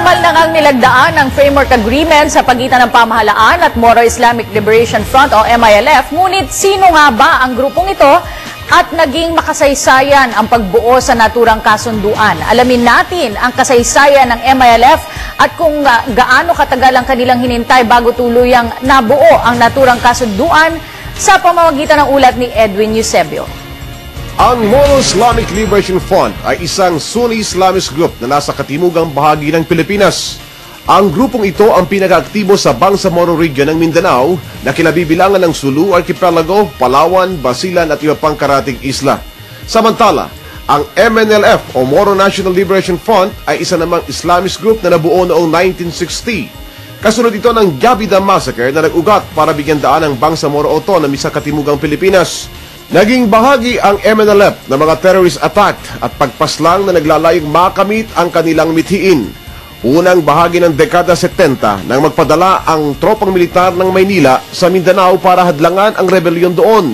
Formal na ngang nilagdaan ng framework agreement sa pagitan ng pamahalaan at Moro Islamic Liberation Front o MILF. Ngunit sino nga ba ang grupong ito at naging makasaysayan ang pagbuo sa naturang kasunduan? Alamin natin ang kasaysayan ng MILF at kung gaano katagal ang kanilang hinintay bago tuluyang nabuo ang naturang kasunduan sa pamamagitan ng ulat ni Edwin Eusebio. Ang Moro Islamic Liberation Front ay isang Sunni Islamist group na nasa katimugang bahagi ng Pilipinas. Ang grupong ito ang pinag-aaktibo sa Bangsamoro region ng Mindanao na kinabibilangan ng Sulu Archipelago, Palawan, Basilan at iba pang karatig isla. Samantala, ang MNLF o Moro National Liberation Front ay isa namang Islamist group na nabuo noong 1960. Kasunod ito ng Gabida Massacre na nag-ugat para bigyan daan ang Bangsamoro Autonomy sa katimugang Pilipinas. Naging bahagi ang MNLF ng mga terrorist attack at pagpaslang na naglalayong makamit ang kanilang mithiin. Unang bahagi ng dekada 70 nang magpadala ang tropang militar ng Maynila sa Mindanao para hadlangan ang rebellion doon.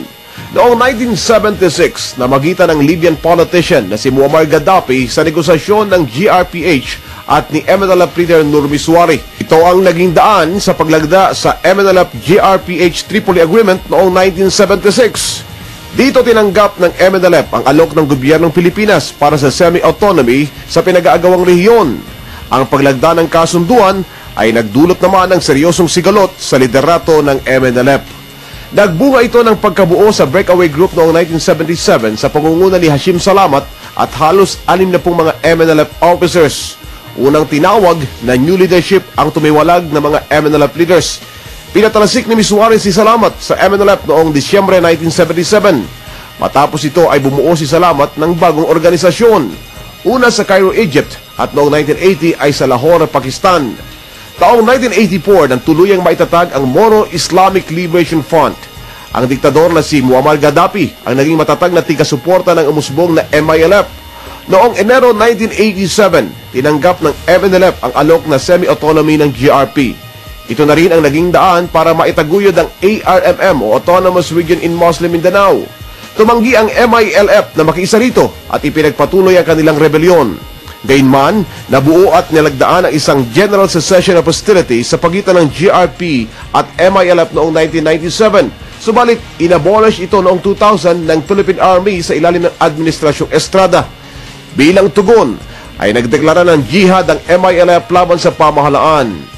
Noong 1976, namagitan ng Libyan politician na si Muammar Gaddafi sa negosasyon ng GRPH at ni MNLF leader Nur Misuari. Ito ang naging daan sa paglagda sa MNLF-GRPH Tripoli Agreement noong 1976. Dito tinanggap ng MNLF ang alok ng gobyernong Pilipinas para sa semi-autonomy sa pinag-aagawang rehiyon. Ang paglagda ng kasunduan ay nagdulot naman ng seryosong sigalot sa liderato ng MNLF. Nagbunga ito ng pagkabuo sa breakaway group noong 1977 sa pangunguna ni Hashim Salamat at halos 60 mga MNLF officers. Unang tinawag na new leadership ang tumiwalag ng mga MNLF leaders. Pinatalasik ni Misuari si Salamat sa MNLF noong Disyembre 1977. Matapos ito ay bumuo si Salamat ng bagong organisasyon. Una sa Cairo, Egypt at noong 1980 ay sa Lahore, Pakistan. Taong 1984 nang tuluyang maitatag ang Moro Islamic Liberation Front. Ang diktador na si Muammar Gaddafi ang naging matatag na tiga-suporta ng umusbong na MILF. Noong Enero 1987, tinanggap ng MNLF ang alok na semi-autonomy ng GRP. Ito na rin ang naging daan para maitaguyod ang ARMM o Autonomous Region in Muslim Mindanao. Tumanggi ang MILF na makiisa rito at ipinagpatuloy ang kanilang rebelyon. Gayunman, nabuo at nilagdaan ang isang General Cessation of Hostilities sa pagitan ng GRP at MILF noong 1997. Subalit, inabolish ito noong 2000 ng Philippine Army sa ilalim ng Administrasyong Estrada. Bilang tugon, ay nagdeklara ng jihad ang MILF laban sa pamahalaan.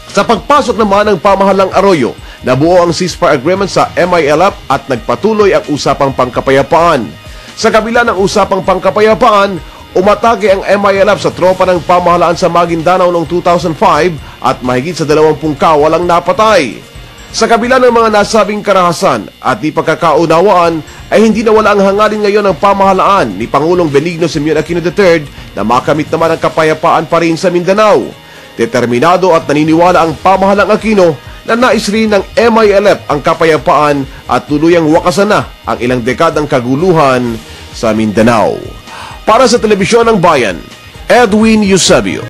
Sa pagpasok naman ng pamahalang Arroyo, nabuo ang ceasefire agreement sa MILF at nagpatuloy ang usapang pangkapayapaan. Sa kabila ng usapang pangkapayapaan, umatake ang MILF sa tropa ng pamahalaan sa Maguindanao noong 2005 at mahigit sa 20 kawalang napatay. Sa kabila ng mga nasabing karahasan at di pagkakaunawaan, ay hindi nawala ang hangarin ngayon ng pamahalaan ni Pangulong Benigno Simeon Aquino III na makamit naman ang kapayapaan pa rin sa Mindanao. Determinado at naniniwala ang pamahalang Aquino na nais rin ng MILF ang kapayapaan at tuluyang wakasan na ang ilang dekadang kaguluhan sa Mindanao. Para sa Telebisyon ng Bayan, Edwin Eusebio.